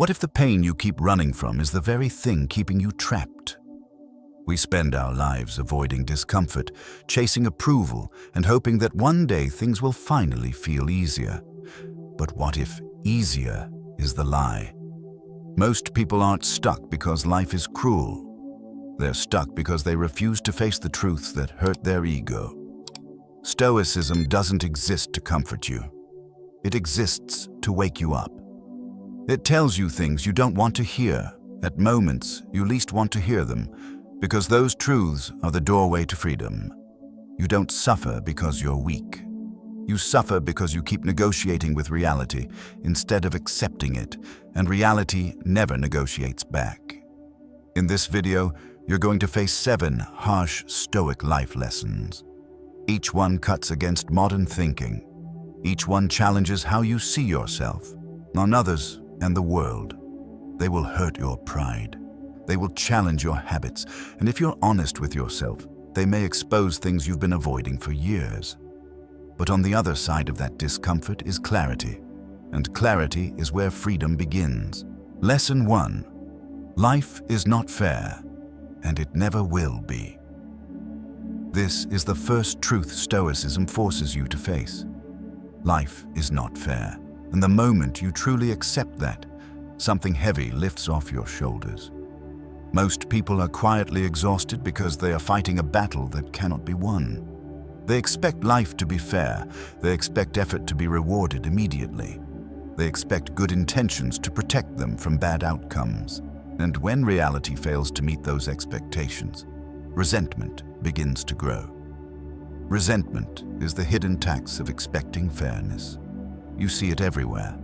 What if the pain you keep running from is the very thing keeping you trapped? We spend our lives avoiding discomfort, chasing approval, and hoping that one day things will finally feel easier. But what if easier is the lie? Most people aren't stuck because life is cruel. They're stuck because they refuse to face the truths that hurt their ego. Stoicism doesn't exist to comfort you. It exists to wake you up. It tells you things you don't want to hear, at moments you least want to hear them, because those truths are the doorway to freedom. You don't suffer because you're weak. You suffer because you keep negotiating with reality instead of accepting it, and reality never negotiates back. In this video, you're going to face 7 harsh Stoic life lessons. Each one cuts against modern thinking. Each one challenges how you see yourself, on others, and the world. They will hurt your pride. They will challenge your habits, and if you're honest with yourself, they may expose things you've been avoiding for years. But on the other side of that discomfort is clarity, and clarity is where freedom begins. Lesson 1. Life is not fair, and it never will be. This is the first truth Stoicism forces you to face. Life is not fair, and the moment you truly accept that, something heavy lifts off your shoulders. Most people are quietly exhausted because they are fighting a battle that cannot be won. They expect life to be fair. They expect effort to be rewarded immediately. They expect good intentions to protect them from bad outcomes. And when reality fails to meet those expectations, resentment begins to grow. Resentment is the hidden tax of expecting fairness. You see it everywhere.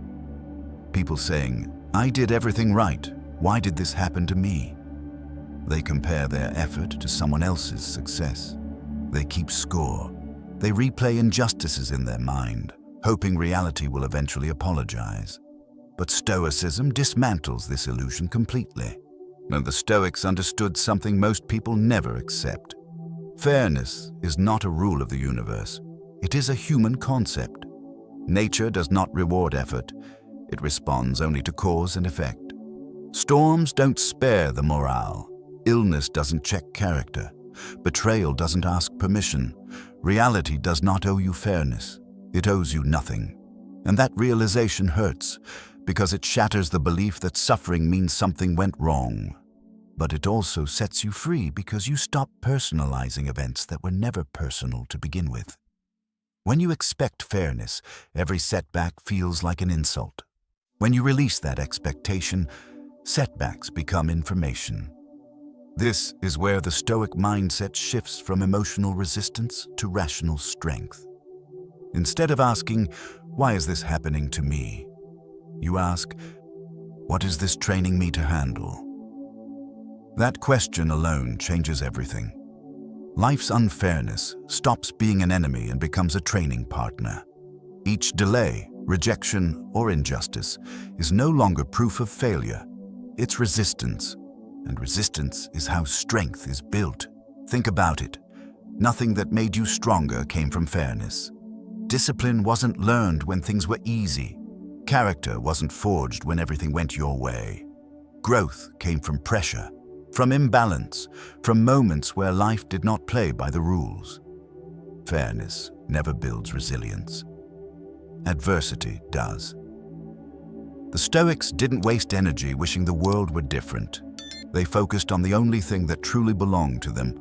People saying, "I did everything right. Why did this happen to me?" They compare their effort to someone else's success. They keep score. They replay injustices in their mind, hoping reality will eventually apologize. But Stoicism dismantles this illusion completely. And the Stoics understood something most people never accept. Fairness is not a rule of the universe. It is a human concept. Nature does not reward effort. It responds only to cause and effect. Storms don't spare the morale. Illness doesn't check character. Betrayal doesn't ask permission. Reality does not owe you fairness. It owes you nothing. And that realization hurts because it shatters the belief that suffering means something went wrong. But it also sets you free because you stop personalizing events that were never personal to begin with. When you expect fairness, every setback feels like an insult. When you release that expectation, setbacks become information. This is where the Stoic mindset shifts from emotional resistance to rational strength. Instead of asking, "Why is this happening to me?" you ask, "What is this training me to handle?" That question alone changes everything. Life's unfairness stops being an enemy and becomes a training partner. Each delay, rejection, or injustice is no longer proof of failure. It's resistance. And resistance is how strength is built. Think about it. Nothing that made you stronger came from fairness. Discipline wasn't learned when things were easy. Character wasn't forged when everything went your way. Growth came from pressure, from imbalance, from moments where life did not play by the rules. Fairness never builds resilience. Adversity does. The Stoics didn't waste energy wishing the world were different. They focused on the only thing that truly belonged to them,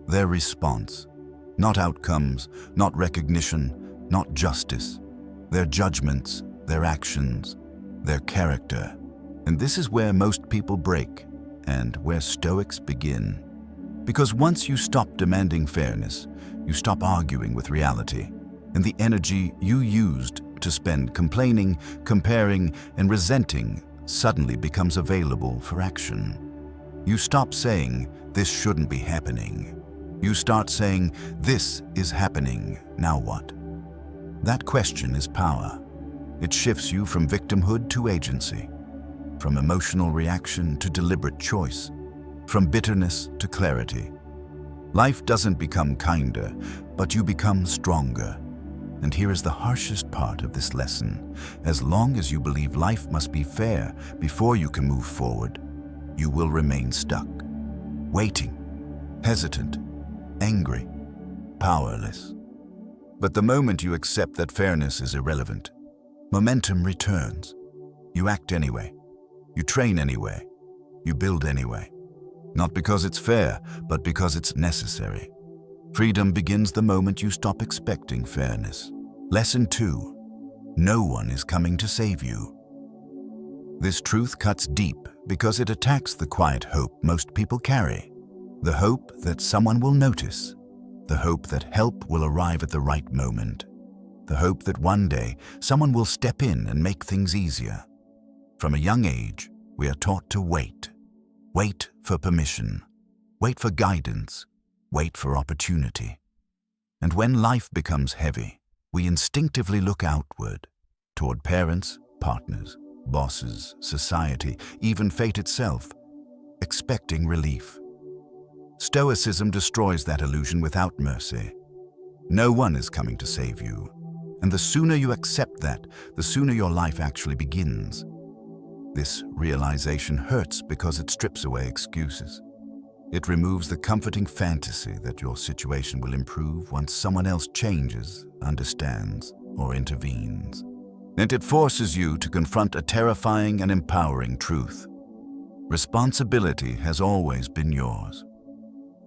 their response. Not outcomes, not recognition, not justice. Their judgments, their actions, their character. And this is where most people break, and where Stoics begin. Because once you stop demanding fairness, you stop arguing with reality, and the energy you used to spend complaining, comparing, and resenting suddenly becomes available for action. You stop saying, "This shouldn't be happening." You start saying, "This is happening, now what?" That question is power. It shifts you from victimhood to agency, from emotional reaction to deliberate choice, from bitterness to clarity. Life doesn't become kinder, but you become stronger. And here is the harshest part of this lesson. As long as you believe life must be fair before you can move forward, you will remain stuck, waiting, hesitant, angry, powerless. But the moment you accept that fairness is irrelevant, momentum returns. You act anyway. You train anyway. You build anyway. Not because it's fair, but because it's necessary. Freedom begins the moment you stop expecting fairness. Lesson 2. No one is coming to save you. This truth cuts deep because it attacks the quiet hope most people carry. The hope that someone will notice. The hope that help will arrive at the right moment. The hope that one day someone will step in and make things easier. From a young age, we are taught to wait. Wait for permission. Wait for guidance. Wait for opportunity. And when life becomes heavy, we instinctively look outward, toward parents, partners, bosses, society, even fate itself, expecting relief. Stoicism destroys that illusion without mercy. No one is coming to save you. And the sooner you accept that, the sooner your life actually begins. This realization hurts because it strips away excuses. It removes the comforting fantasy that your situation will improve once someone else changes, understands, or intervenes. And it forces you to confront a terrifying and empowering truth. Responsibility has always been yours.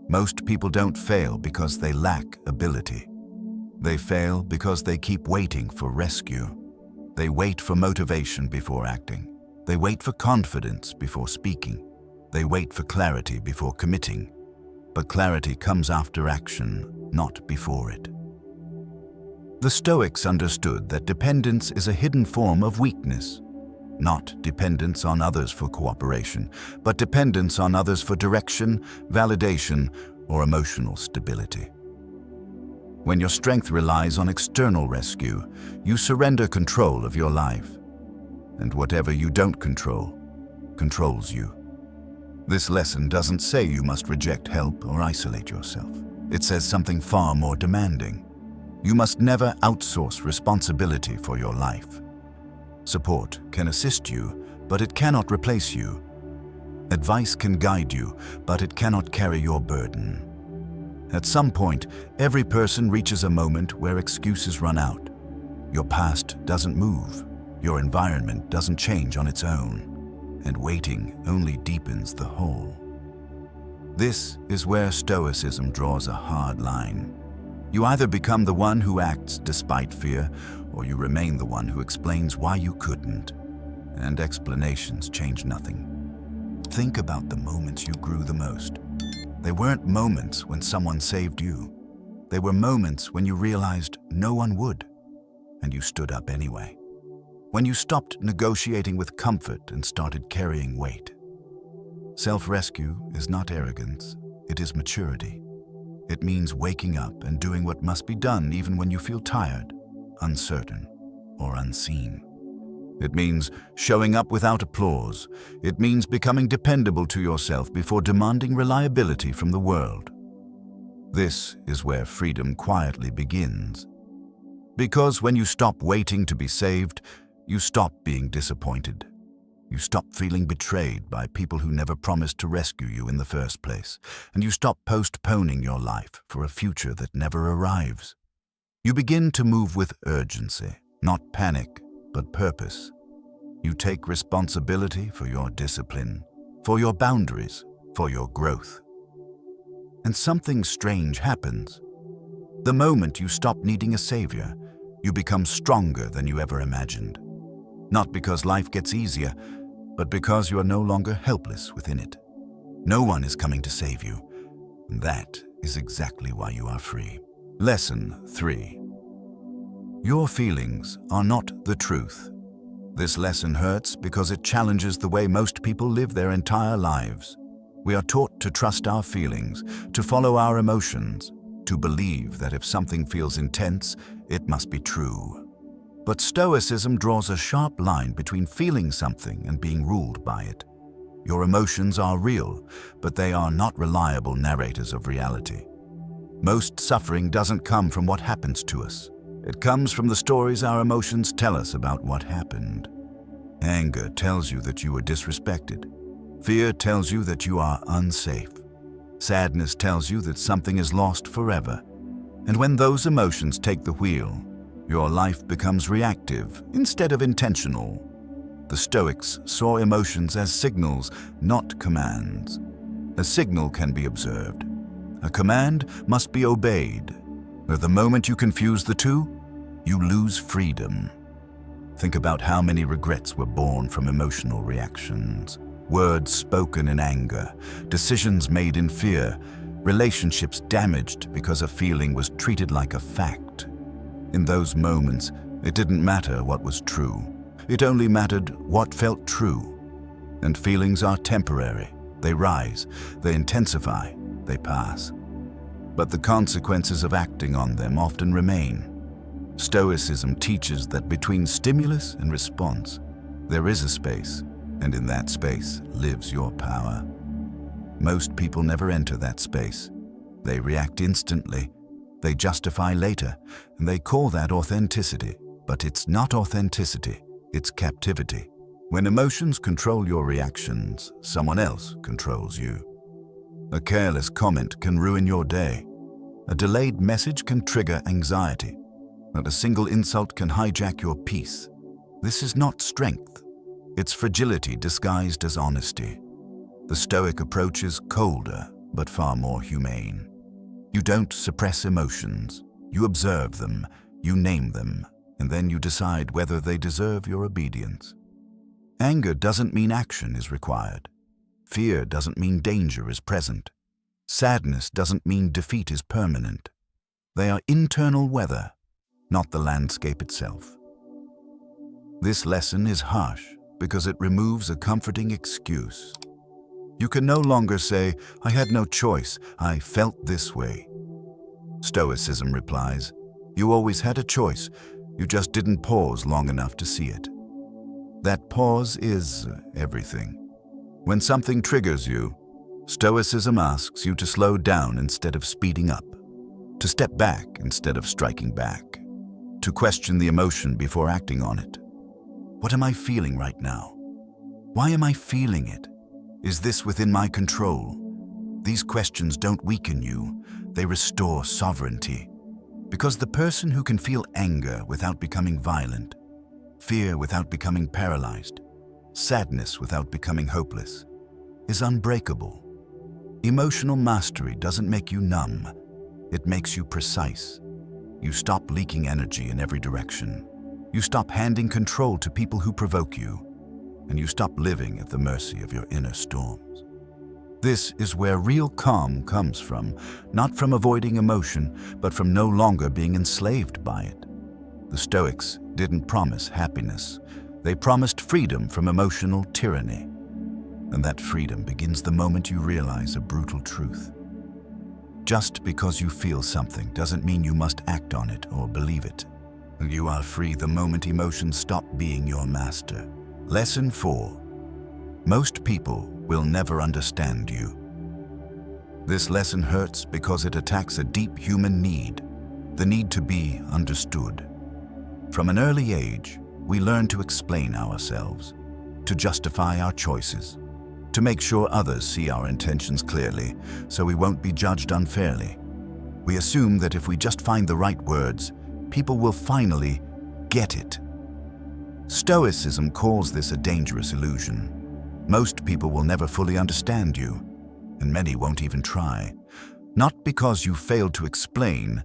Most people don't fail because they lack ability. They fail because they keep waiting for rescue. They wait for motivation before acting. They wait for confidence before speaking. They wait for clarity before committing. But clarity comes after action, not before it. The Stoics understood that dependence is a hidden form of weakness. Not dependence on others for cooperation, but dependence on others for direction, validation, or emotional stability. When your strength relies on external rescue, you surrender control of your life. And whatever you don't control, controls you. This lesson doesn't say you must reject help or isolate yourself. It says something far more demanding. You must never outsource responsibility for your life. Support can assist you, but it cannot replace you. Advice can guide you, but it cannot carry your burden. At some point, every person reaches a moment where excuses run out. Your past doesn't move. Your environment doesn't change on its own. And waiting only deepens the hole. This is where Stoicism draws a hard line. You either become the one who acts despite fear, or you remain the one who explains why you couldn't. And explanations change nothing. Think about the moments you grew the most. They weren't moments when someone saved you. They were moments when you realized no one would, and you stood up anyway. When you stopped negotiating with comfort and started carrying weight. Self-rescue is not arrogance, it is maturity. It means waking up and doing what must be done even when you feel tired, uncertain, or unseen. It means showing up without applause. It means becoming dependable to yourself before demanding reliability from the world. This is where freedom quietly begins. Because when you stop waiting to be saved, you stop being disappointed. You stop feeling betrayed by people who never promised to rescue you in the first place, and you stop postponing your life for a future that never arrives. You begin to move with urgency, not panic, but purpose. You take responsibility for your discipline, for your boundaries, for your growth. And something strange happens. The moment you stop needing a savior, you become stronger than you ever imagined. Not because life gets easier, but because you are no longer helpless within it. No one is coming to save you. And that is exactly why you are free. Lesson 3. Your feelings are not the truth. This lesson hurts because it challenges the way most people live their entire lives. We are taught to trust our feelings, to follow our emotions, to believe that if something feels intense, it must be true. But Stoicism draws a sharp line between feeling something and being ruled by it. Your emotions are real, but they are not reliable narrators of reality. Most suffering doesn't come from what happens to us. It comes from the stories our emotions tell us about what happened. Anger tells you that you were disrespected. Fear tells you that you are unsafe. Sadness tells you that something is lost forever. And when those emotions take the wheel, your life becomes reactive instead of intentional. The Stoics saw emotions as signals, not commands. A signal can be observed. A command must be obeyed. But the moment you confuse the two, you lose freedom. Think about how many regrets were born from emotional reactions. Words spoken in anger, decisions made in fear, relationships damaged because a feeling was treated like a fact. In those moments, it didn't matter what was true. It only mattered what felt true. And feelings are temporary. They rise, they intensify, they pass. But the consequences of acting on them often remain. Stoicism teaches that between stimulus and response, there is a space, and in that space lives your power. Most people never enter that space. They react instantly, they justify later, and they call that authenticity. But it's not authenticity, it's captivity. When emotions control your reactions, someone else controls you. A careless comment can ruin your day. A delayed message can trigger anxiety. But a single insult can hijack your peace. This is not strength. It's fragility disguised as honesty. The Stoic approach is colder, but far more humane. You don't suppress emotions. You observe them, you name them, and then you decide whether they deserve your obedience. Anger doesn't mean action is required. Fear doesn't mean danger is present. Sadness doesn't mean defeat is permanent. They are internal weather, not the landscape itself. This lesson is harsh because it removes a comforting excuse. You can no longer say, "I had no choice, I felt this way." Stoicism replies, "You always had a choice, you just didn't pause long enough to see it." That pause is everything. When something triggers you, Stoicism asks you to slow down instead of speeding up, to step back instead of striking back, to question the emotion before acting on it. What am I feeling right now? Why am I feeling it? Is this within my control? These questions don't weaken you, they restore sovereignty. Because the person who can feel anger without becoming violent, fear without becoming paralyzed, sadness without becoming hopeless, is unbreakable. Emotional mastery doesn't make you numb, it makes you precise. You stop leaking energy in every direction. You stop handing control to people who provoke you, and you stop living at the mercy of your inner storms. This is where real calm comes from, not from avoiding emotion, but from no longer being enslaved by it. The Stoics didn't promise happiness. They promised freedom from emotional tyranny. And that freedom begins the moment you realize a brutal truth. Just because you feel something doesn't mean you must act on it or believe it. You are free the moment emotions stop being your master. Lesson 4. Most people will never understand you. This lesson hurts because it attacks a deep human need, the need to be understood. From an early age, we learn to explain ourselves, to justify our choices, to make sure others see our intentions clearly, so we won't be judged unfairly. We assume that if we just find the right words, people will finally get it. Stoicism calls this a dangerous illusion. Most people will never fully understand you, and many won't even try. Not because you failed to explain,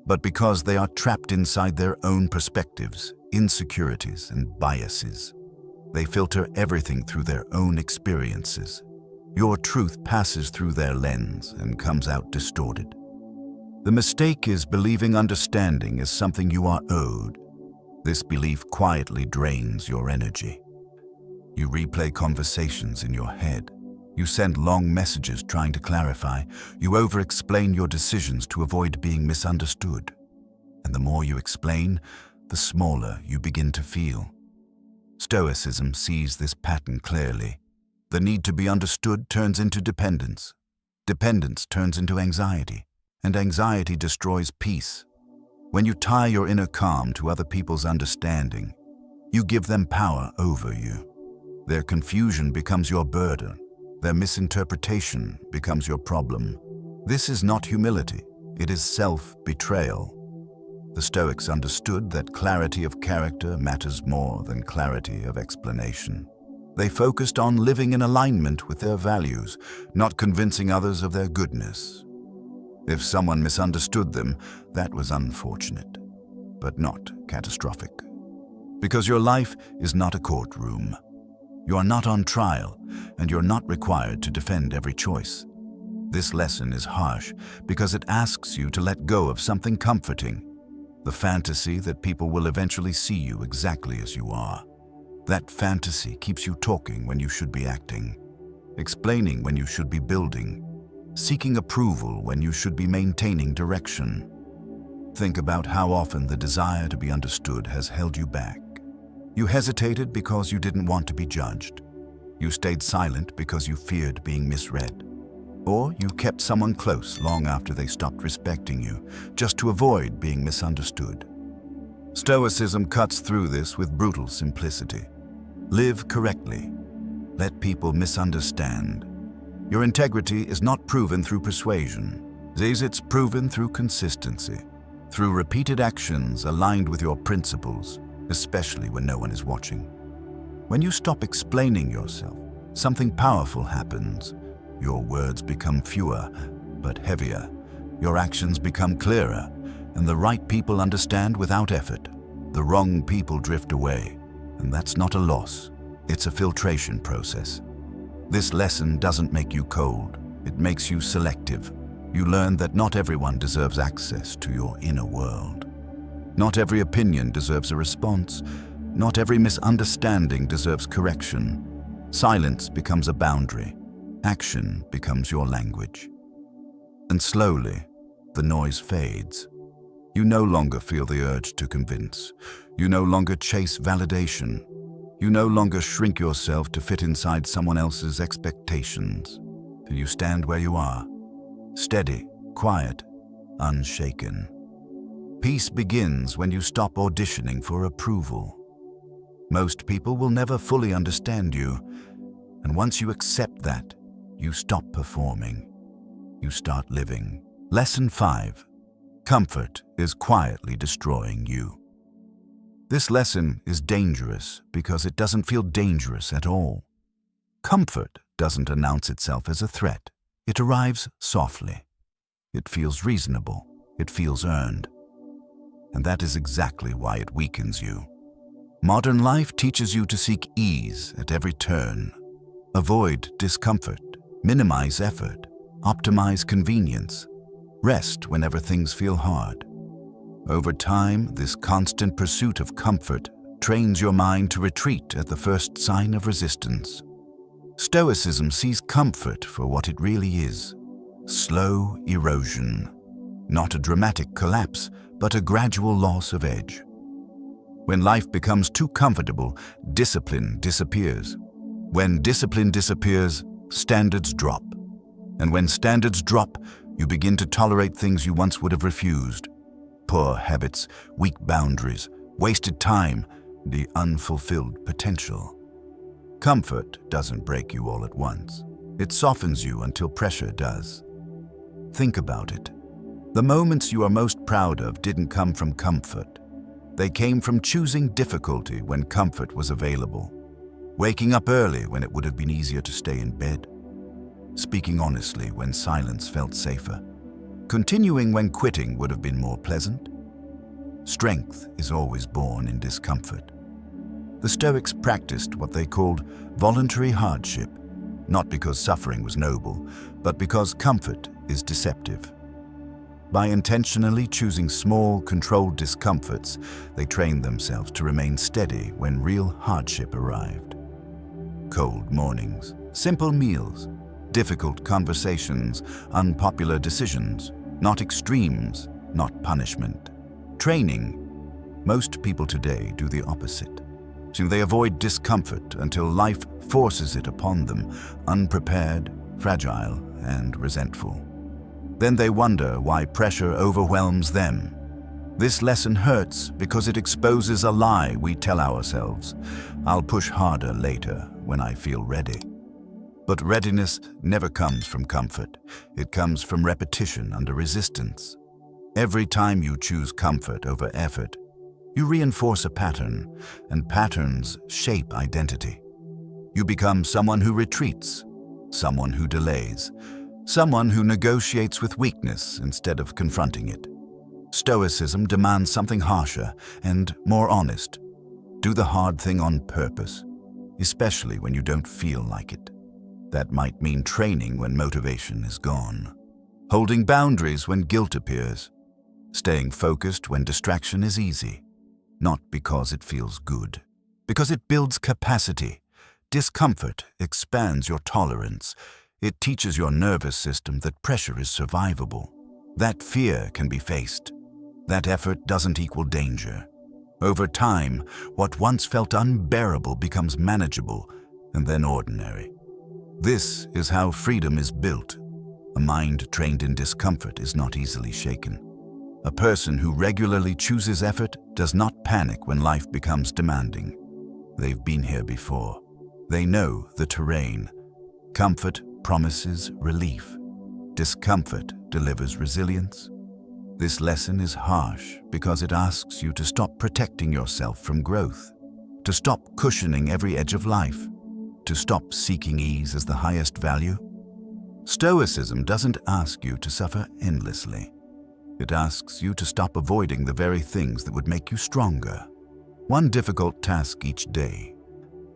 but because they are trapped inside their own perspectives, insecurities, and biases. They filter everything through their own experiences. Your truth passes through their lens and comes out distorted. The mistake is believing understanding is something you are owed. This belief quietly drains your energy. You replay conversations in your head. You send long messages trying to clarify. You over-explain your decisions to avoid being misunderstood. And the more you explain, the smaller you begin to feel. Stoicism sees this pattern clearly. The need to be understood turns into dependence. Dependence turns into anxiety, and anxiety destroys peace. When you tie your inner calm to other people's understanding, you give them power over you. Their confusion becomes your burden. Their misinterpretation becomes your problem. This is not humility. It is self-betrayal. The Stoics understood that clarity of character matters more than clarity of explanation. They focused on living in alignment with their values, not convincing others of their goodness. If someone misunderstood them, that was unfortunate, but not catastrophic. Because your life is not a courtroom. You are not on trial, and you're not required to defend every choice. This lesson is harsh because it asks you to let go of something comforting, the fantasy that people will eventually see you exactly as you are. That fantasy keeps you talking when you should be acting, explaining when you should be building, seeking approval when you should be maintaining direction. Think about how often the desire to be understood has held you back. You hesitated because you didn't want to be judged. You stayed silent because you feared being misread. Or you kept someone close long after they stopped respecting you, just to avoid being misunderstood. Stoicism cuts through this with brutal simplicity. Live correctly. Let people misunderstand. Your integrity is not proven through persuasion. It's proven through consistency, through repeated actions aligned with your principles, especially when no one is watching. When you stop explaining yourself, something powerful happens. Your words become fewer, but heavier. Your actions become clearer, and the right people understand without effort. The wrong people drift away, and that's not a loss. It's a filtration process. This lesson doesn't make you cold. It makes you selective. You learn that not everyone deserves access to your inner world. Not every opinion deserves a response. Not every misunderstanding deserves correction. Silence becomes a boundary. Action becomes your language. And slowly, the noise fades. You no longer feel the urge to convince. You no longer chase validation. You no longer shrink yourself to fit inside someone else's expectations. You stand where you are, steady, quiet, unshaken. Peace begins when you stop auditioning for approval. Most people will never fully understand you, and once you accept that, you stop performing. You start living. Lesson 5. Comfort is quietly destroying you. This lesson is dangerous because it doesn't feel dangerous at all. Comfort doesn't announce itself as a threat. It arrives softly. It feels reasonable. It feels earned. And that is exactly why it weakens you. Modern life teaches you to seek ease at every turn. Avoid discomfort. Minimize effort. Optimize convenience. Rest whenever things feel hard. Over time, this constant pursuit of comfort trains your mind to retreat at the first sign of resistance. Stoicism sees comfort for what it really is: slow erosion. Not a dramatic collapse, but a gradual loss of edge. When life becomes too comfortable, discipline disappears. When discipline disappears, standards drop. And when standards drop, you begin to tolerate things you once would have refused. Poor habits, weak boundaries, wasted time, the unfulfilled potential. Comfort doesn't break you all at once. It softens you until pressure does. Think about it. The moments you are most proud of didn't come from comfort. They came from choosing difficulty when comfort was available. Waking up early when it would have been easier to stay in bed. Speaking honestly when silence felt safer. Continuing when quitting would have been more pleasant. Strength is always born in discomfort. The Stoics practiced what they called voluntary hardship, not because suffering was noble, but because comfort is deceptive. By intentionally choosing small, controlled discomforts, they trained themselves to remain steady when real hardship arrived. Cold mornings, simple meals, difficult conversations, unpopular decisions, not extremes, not punishment. Training. Most people today do the opposite. So they avoid discomfort until life forces it upon them, unprepared, fragile, and resentful. Then they wonder why pressure overwhelms them. This lesson hurts because it exposes a lie we tell ourselves. I'll push harder later when I feel ready. But readiness never comes from comfort. It comes from repetition under resistance. Every time you choose comfort over effort, you reinforce a pattern, and patterns shape identity. You become someone who retreats, someone who delays, someone who negotiates with weakness instead of confronting it. Stoicism demands something harsher and more honest. Do the hard thing on purpose, especially when you don't feel like it. That might mean training when motivation is gone, holding boundaries when guilt appears, staying focused when distraction is easy, not because it feels good, because it builds capacity. Discomfort expands your tolerance. It teaches your nervous system that pressure is survivable, that fear can be faced, that effort doesn't equal danger. Over time, what once felt unbearable becomes manageable and then ordinary. This is how freedom is built. A mind trained in discomfort is not easily shaken. A person who regularly chooses effort does not panic when life becomes demanding. They've been here before. They know the terrain. Comfort promises relief. Discomfort delivers resilience. This lesson is harsh because it asks you to stop protecting yourself from growth, to stop cushioning every edge of life, to stop seeking ease as the highest value. Stoicism doesn't ask you to suffer endlessly. It asks you to stop avoiding the very things that would make you stronger. One difficult task each day,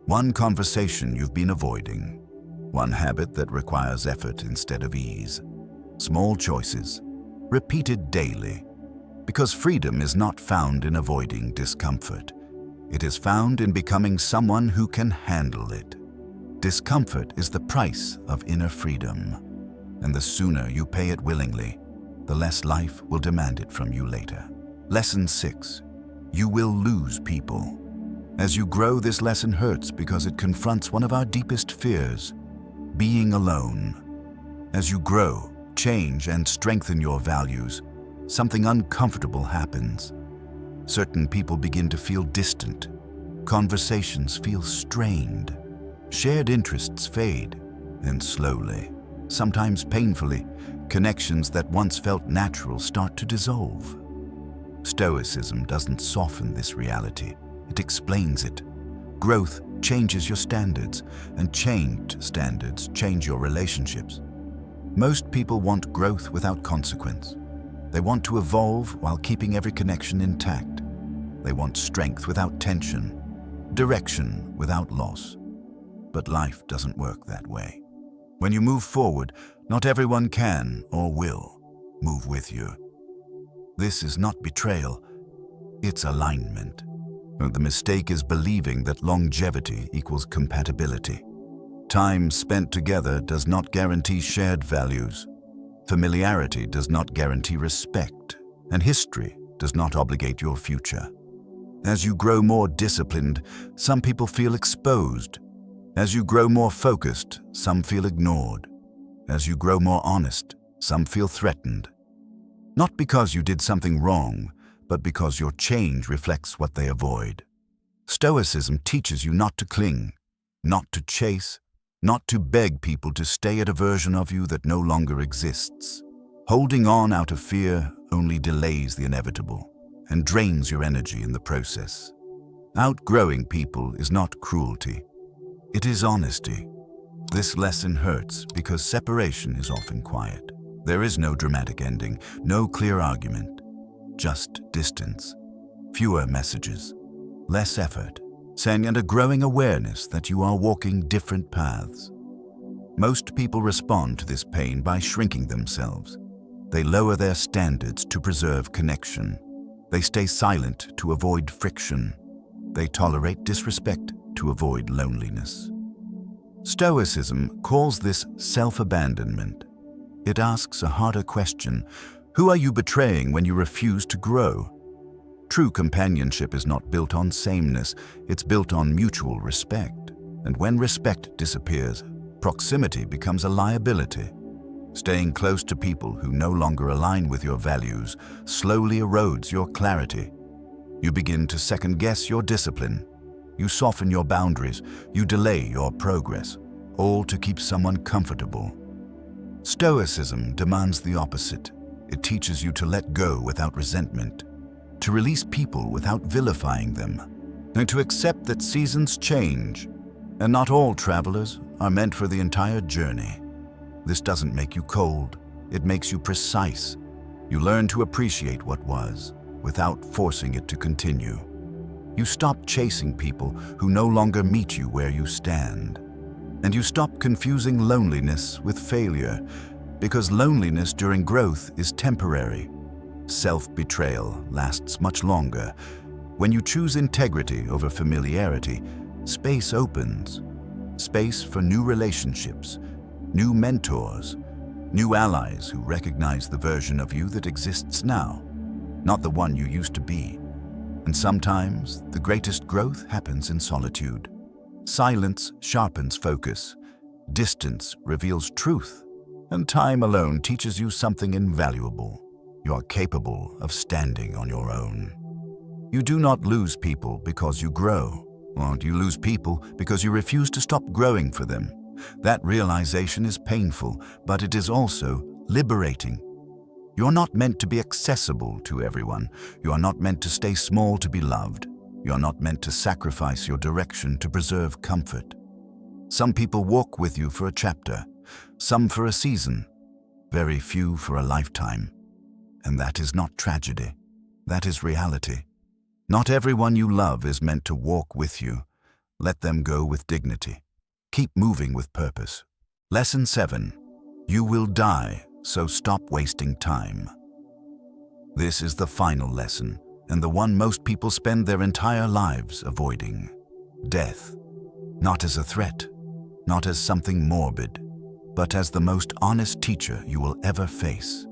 one conversation you've been avoiding, one habit that requires effort instead of ease. Small choices, repeated daily, because freedom is not found in avoiding discomfort. It is found in becoming someone who can handle it. Discomfort is the price of inner freedom, and the sooner you pay it willingly, the less life will demand it from you later. Lesson 6. You will lose people. As you grow, this lesson hurts because it confronts one of our deepest fears, being alone. As you grow, change, and strengthen your values, something uncomfortable happens. Certain people begin to feel distant. Conversations feel strained. Shared interests fade, and slowly, sometimes painfully, connections that once felt natural start to dissolve. Stoicism doesn't soften this reality. It explains it. Growth changes your standards, and changed standards change your relationships. Most people want growth without consequence. They want to evolve while keeping every connection intact. They want strength without tension, direction without loss. But life doesn't work that way. When you move forward, not everyone can or will move with you. This is not betrayal, it's alignment. The mistake is believing that longevity equals compatibility. Time spent together does not guarantee shared values. Familiarity does not guarantee respect, and history does not obligate your future. As you grow more disciplined, some people feel exposed. As you grow more focused, some feel ignored. As you grow more honest, some feel threatened. Not because you did something wrong, but because your change reflects what they avoid. Stoicism teaches you not to cling, not to chase, not to beg people to stay at a version of you that no longer exists. Holding on out of fear only delays the inevitable and drains your energy in the process. Outgrowing people is not cruelty. It is honesty. This lesson hurts because separation is often quiet. There is no dramatic ending, no clear argument, just distance, fewer messages, less effort, and a growing awareness that you are walking different paths. Most people respond to this pain by shrinking themselves. They lower their standards to preserve connection. They stay silent to avoid friction. They tolerate disrespect to avoid loneliness. Stoicism calls this self-abandonment. It asks a harder question: who are you betraying when you refuse to grow? True companionship is not built on sameness, it's built on mutual respect. And when respect disappears, proximity becomes a liability. Staying close to people who no longer align with your values slowly erodes your clarity. You begin to second-guess your discipline. You soften your boundaries. You delay your progress, all to keep someone comfortable. Stoicism demands the opposite. It teaches you to let go without resentment, to release people without vilifying them, and to accept that seasons change, and not all travelers are meant for the entire journey. This doesn't make you cold, it makes you precise. You learn to appreciate what was, without forcing it to continue. You stop chasing people who no longer meet you where you stand. And you stop confusing loneliness with failure, because loneliness during growth is temporary. Self-betrayal lasts much longer. When you choose integrity over familiarity, space opens. Space for new relationships, new mentors, new allies who recognize the version of you that exists now, not the one you used to be. And sometimes the greatest growth happens in solitude. Silence sharpens focus, distance reveals truth, and time alone teaches you something invaluable. You are capable of standing on your own. You do not lose people because you grow, or you lose people because you refuse to stop growing for them. That realization is painful, but it is also liberating. You are not meant to be accessible to everyone. You are not meant to stay small to be loved. You are not meant to sacrifice your direction to preserve comfort. Some people walk with you for a chapter, some for a season, very few for a lifetime. And that is not tragedy. That is reality. Not everyone you love is meant to walk with you. Let them go with dignity. Keep moving with purpose. Lesson 7. You will die, so stop wasting time. This is the final lesson, and the one most people spend their entire lives avoiding. Death. Not as a threat, not as something morbid, but as the most honest teacher you will ever face.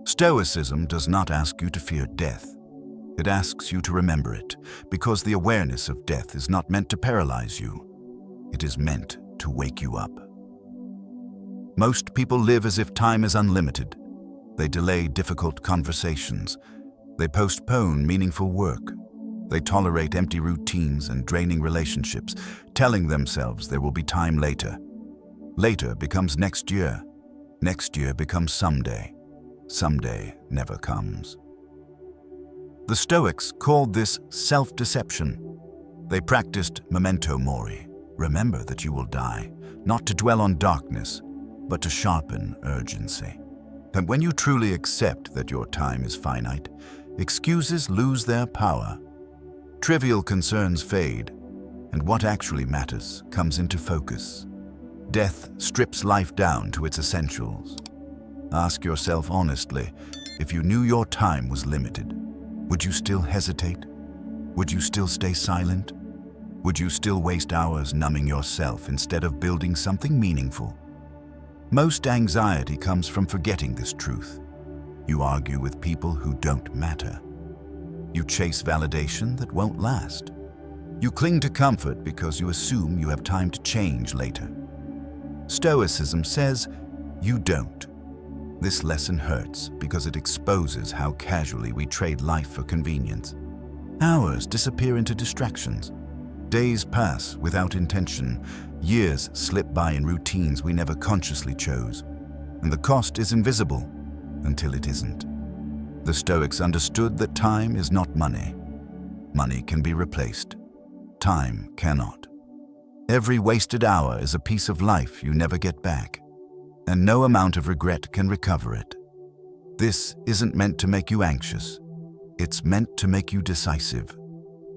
Stoicism does not ask you to fear death. It asks you to remember it, because the awareness of death is not meant to paralyze you. It is meant to wake you up. Most people live as if time is unlimited. They delay difficult conversations. They postpone meaningful work. They tolerate empty routines and draining relationships, telling themselves there will be time later. Later becomes next year. Next year becomes someday. Someday never comes. The Stoics called this self-deception. They practiced memento mori. Remember that you will die, not to dwell on darkness, but to sharpen urgency. And when you truly accept that your time is finite, excuses lose their power. Trivial concerns fade, and what actually matters comes into focus. Death strips life down to its essentials. Ask yourself honestly, if you knew your time was limited, would you still hesitate? Would you still stay silent? Would you still waste hours numbing yourself instead of building something meaningful? Most anxiety comes from forgetting this truth. You argue with people who don't matter. You chase validation that won't last. You cling to comfort because you assume you have time to change later. Stoicism says you don't. This lesson hurts because it exposes how casually we trade life for convenience. Hours disappear into distractions. Days pass without intention. Years slip by in routines we never consciously chose. And the cost is invisible until it isn't. The Stoics understood that time is not money. Money can be replaced. Time cannot. Every wasted hour is a piece of life you never get back, and no amount of regret can recover it. This isn't meant to make you anxious. It's meant to make you decisive.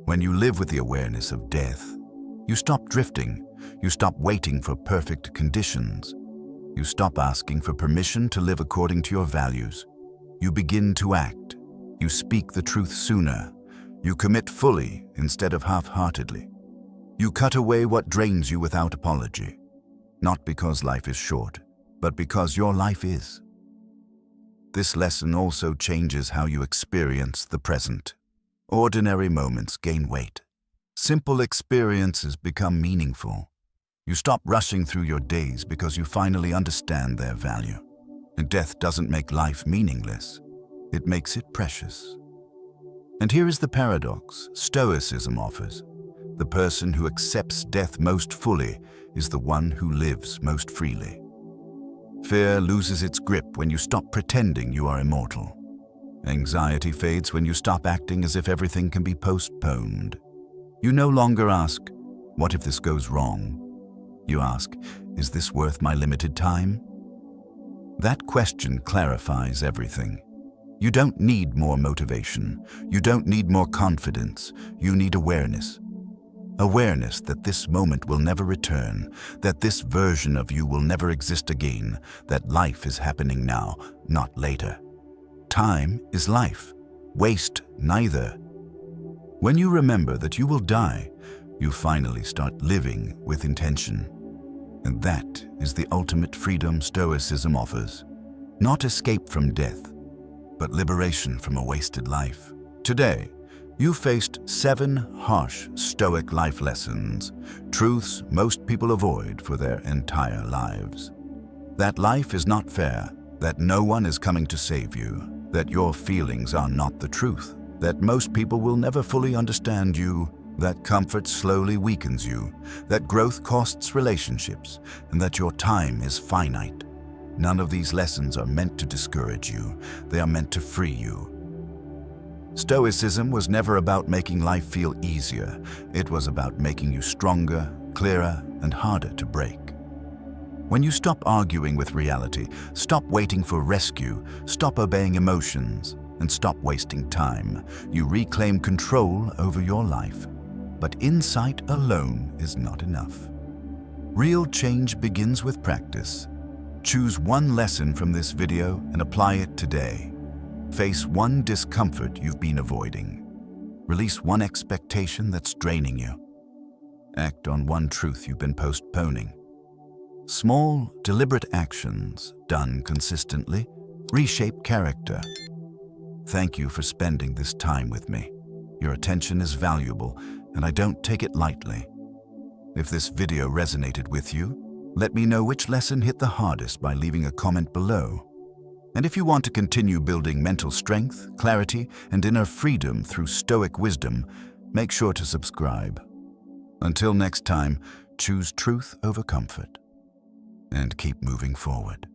When you live with the awareness of death, you stop drifting. You stop waiting for perfect conditions. You stop asking for permission to live according to your values. You begin to act. You speak the truth sooner. You commit fully instead of half-heartedly. You cut away what drains you without apology. Not because life is short, but because your life is. This lesson also changes how you experience the present. Ordinary moments gain weight. Simple experiences become meaningful. You stop rushing through your days because you finally understand their value. And death doesn't make life meaningless. It makes it precious. And here is the paradox Stoicism offers. The person who accepts death most fully is the one who lives most freely. Fear loses its grip when you stop pretending you are immortal. Anxiety fades when you stop acting as if everything can be postponed. You no longer ask, "What if this goes wrong?" You ask, "Is this worth my limited time?" That question clarifies everything. You don't need more motivation. You don't need more confidence. You need awareness. Awareness that this moment will never return, that this version of you will never exist again, that life is happening now, not later. Time is life. Waste neither. When you remember that you will die, you finally start living with intention. And that is the ultimate freedom Stoicism offers. Not escape from death, but liberation from a wasted life. Today, you faced 7 harsh Stoic life lessons, truths most people avoid for their entire lives. That life is not fair, that no one is coming to save you, that your feelings are not the truth, that most people will never fully understand you, that comfort slowly weakens you, that growth costs relationships, and that your time is finite. None of these lessons are meant to discourage you. They are meant to free you. Stoicism was never about making life feel easier. It was about making you stronger, clearer, and harder to break. When you stop arguing with reality, stop waiting for rescue, stop obeying emotions, and stop wasting time, you reclaim control over your life. But insight alone is not enough. Real change begins with practice. Choose one lesson from this video and apply it today. Face one discomfort you've been avoiding. Release one expectation that's draining you. Act on one truth you've been postponing. Small, deliberate actions, done consistently, reshape character. Thank you for spending this time with me. Your attention is valuable, and I don't take it lightly. If this video resonated with you, let me know which lesson hit the hardest by leaving a comment below. And if you want to continue building mental strength, clarity, and inner freedom through Stoic wisdom, make sure to subscribe. Until next time, choose truth over comfort, and keep moving forward.